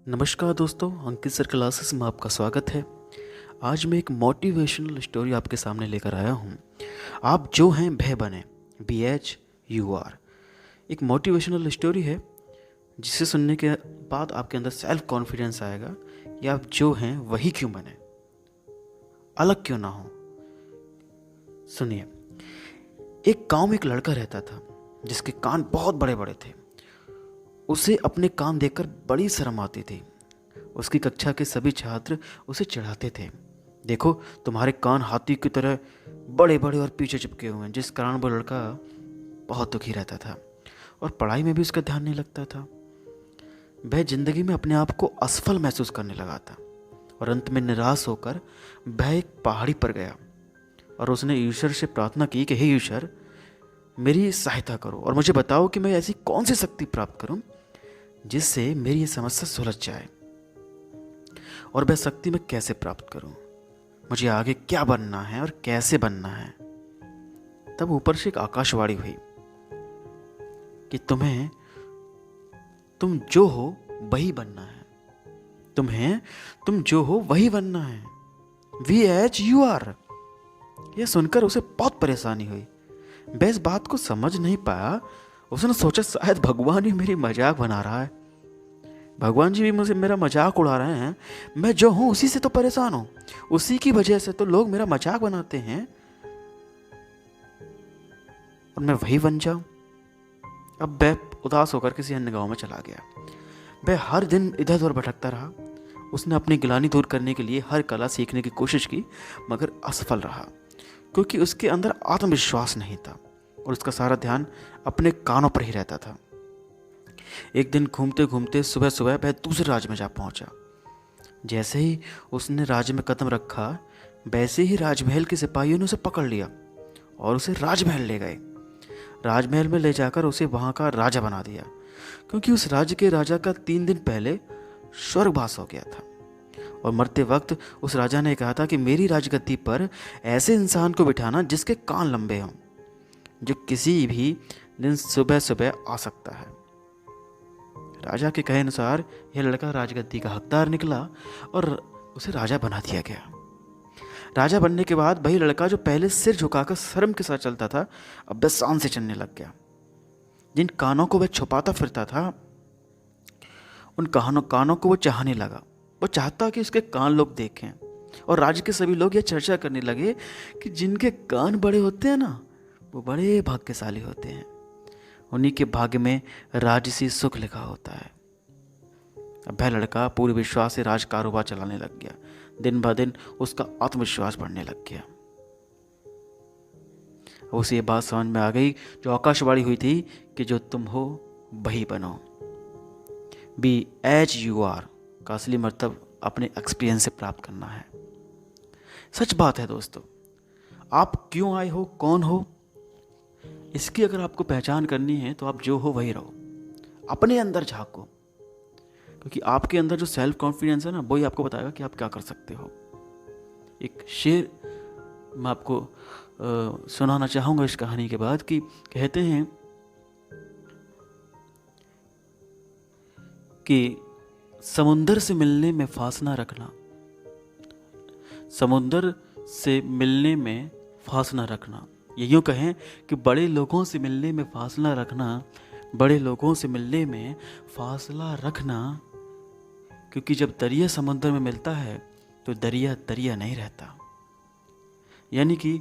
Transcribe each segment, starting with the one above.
नमस्कार दोस्तों, अंकित sir classes में आपका स्वागत है। आज मैं एक मोटिवेशनल स्टोरी आपके सामने लेकर आया हूँ। आप जो हैं वह बने, BHUR। एक मोटिवेशनल स्टोरी है जिसे सुनने के बाद आपके अंदर सेल्फ कॉन्फिडेंस आएगा कि आप जो हैं वही क्यों बने, अलग क्यों ना हो। सुनिए। एक गांव में एक लड़का रहता था जिसके कान बहुत बड़े बड़े थे। उसे अपने कान देखकर बड़ी शर्म आती थी। उसकी कक्षा के सभी छात्र उसे चिढ़ाते थे, देखो तुम्हारे कान हाथी की तरह बड़े बड़े और पीछे चिपके हुए हैं, जिस कारण वो लड़का बहुत दुखी रहता था और पढ़ाई में भी उसका ध्यान नहीं लगता था। वह जिंदगी में अपने आप को असफल महसूस करने लगा था और अंत में निराश होकर वह एक पहाड़ी पर गया और उसने ईश्वर से प्रार्थना की कि हे ईश्वर, मेरी सहायता करो और मुझे बताओ कि मैं ऐसी कौन सी शक्ति प्राप्त करूं जिससे मेरी ये समस्या सुलझ जाए, और वह शक्ति मैं कैसे प्राप्त करूं, मुझे आगे क्या बनना है और कैसे बनना है। तब ऊपर से एक आकाशवाणी हुई कि तुम जो हो वही बनना है। तुम जो हो वही बनना है, VHUR। यह सुनकर उसे बहुत परेशानी हुई। वह इस बात को समझ नहीं पाया। उसने सोचा शायद भगवान ही मेरी मजाक बना रहा है, भगवान जी भी मुझे मेरा मजाक उड़ा रहे हैं। मैं जो हूं उसी से तो परेशान हूं, उसी की वजह से तो लोग मेरा मजाक बनाते हैं और मैं वही बन जाऊं। अब वह उदास होकर किसी अन्य गांव में चला गया। वह हर दिन इधर उधर भटकता रहा। उसने अपनी गिलानी दूर करने के लिए हर कला सीखने की कोशिश की, मगर असफल रहा, क्योंकि उसके अंदर आत्मविश्वास नहीं था और उसका सारा ध्यान अपने कानों पर ही रहता था। एक दिन घूमते घूमते सुबह सुबह वह दूसरे राज्य में जा पहुंचा। जैसे ही उसने राज्य में कदम रखा, वैसे ही राजमहल के सिपाहियों ने उसे पकड़ लिया और उसे राजमहल ले गए। राजमहल में ले जाकर उसे वहां का राजा बना दिया, क्योंकि उस राज्य के राजा का 3 दिन पहले स्वर्गवास हो गया था और मरते वक्त उस राजा ने कहा था कि मेरी राजगद्दी पर ऐसे इंसान को बिठाना जिसके कान लंबे हों, जो किसी भी दिन सुबह सुबह आ सकता है। राजा के कहे अनुसार यह लड़का राजगद्दी का हकदार निकला और उसे राजा बना दिया गया। राजा बनने के बाद वही लड़का जो पहले सिर झुकाकर शर्म के साथ चलता था, अब वह शान से चलने लग गया। जिन कानों को वह छुपाता फिरता था, उन कानों को वो चाहने लगा। वो चाहता कि उसके कान लोग देखें और राज्य के सभी लोग यह चर्चा करने लगे कि जिनके कान बड़े होते हैं ना, वो बड़े भाग्यशाली होते हैं, उन्हीं के भाग्य में राजसी सुख लिखा होता है। अब वह लड़का पूरे विश्वास से राज कारोबार चलाने लग गया। दिन ब दिन उसका आत्मविश्वास बढ़ने लग गया। उसे ये बात समझ में आ गई जो आकाशवाणी हुई थी कि जो तुम हो वही बनो। BHUR का असली मतलब अपने एक्सपीरियंस से प्राप्त करना है। सच बात है दोस्तों, आप क्यों आए हो, कौन हो, इसकी अगर आपको पहचान करनी है तो आप जो हो वही रहो, अपने अंदर झांको, क्योंकि आपके अंदर जो सेल्फ कॉन्फिडेंस है ना, वही आपको बताएगा कि आप क्या कर सकते हो। एक शेर मैं आपको सुनाना चाहूँगा इस कहानी के बाद कि कहते हैं कि समुंदर से मिलने में फासला रखना, समुंदर से मिलने में फासला रखना। ये यूँ कहें कि बड़े लोगों से मिलने में फासला रखना, बड़े लोगों से मिलने में फासला रखना, क्योंकि जब दरिया समुद्र में मिलता है तो दरिया दरिया नहीं रहता। यानी कि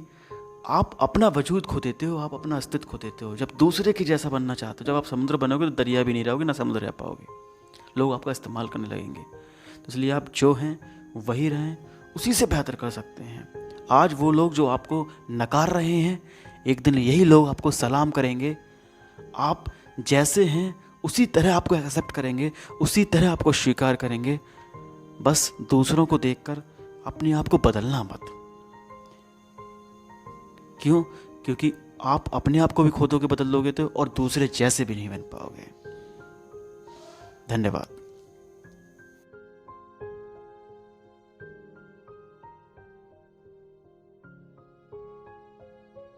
आप अपना वजूद खो देते हो, आप अपना अस्तित्व खो देते हो जब दूसरे के जैसा बनना चाहते हो। जब आप समुद्र बनोगे तो दरिया भी नहीं रहोगे, ना समुद्र रह पाओगे, लोग आपका इस्तेमाल करने लगेंगे। तो इसलिए आप जो हैं वही रहें, उसी से बेहतर कर सकते हैं। आज वो लोग जो आपको नकार रहे हैं, एक दिन यही लोग आपको सलाम करेंगे। आप जैसे हैं उसी तरह आपको एक्सेप्ट करेंगे, उसी तरह आपको स्वीकार करेंगे। बस दूसरों को देखकर अपने आप को बदलना मत। क्यों? क्योंकि आप अपने आप को भी खो दोगे, बदल लोगे तो, और दूसरे जैसे भी नहीं बन पाओगे। धन्यवाद।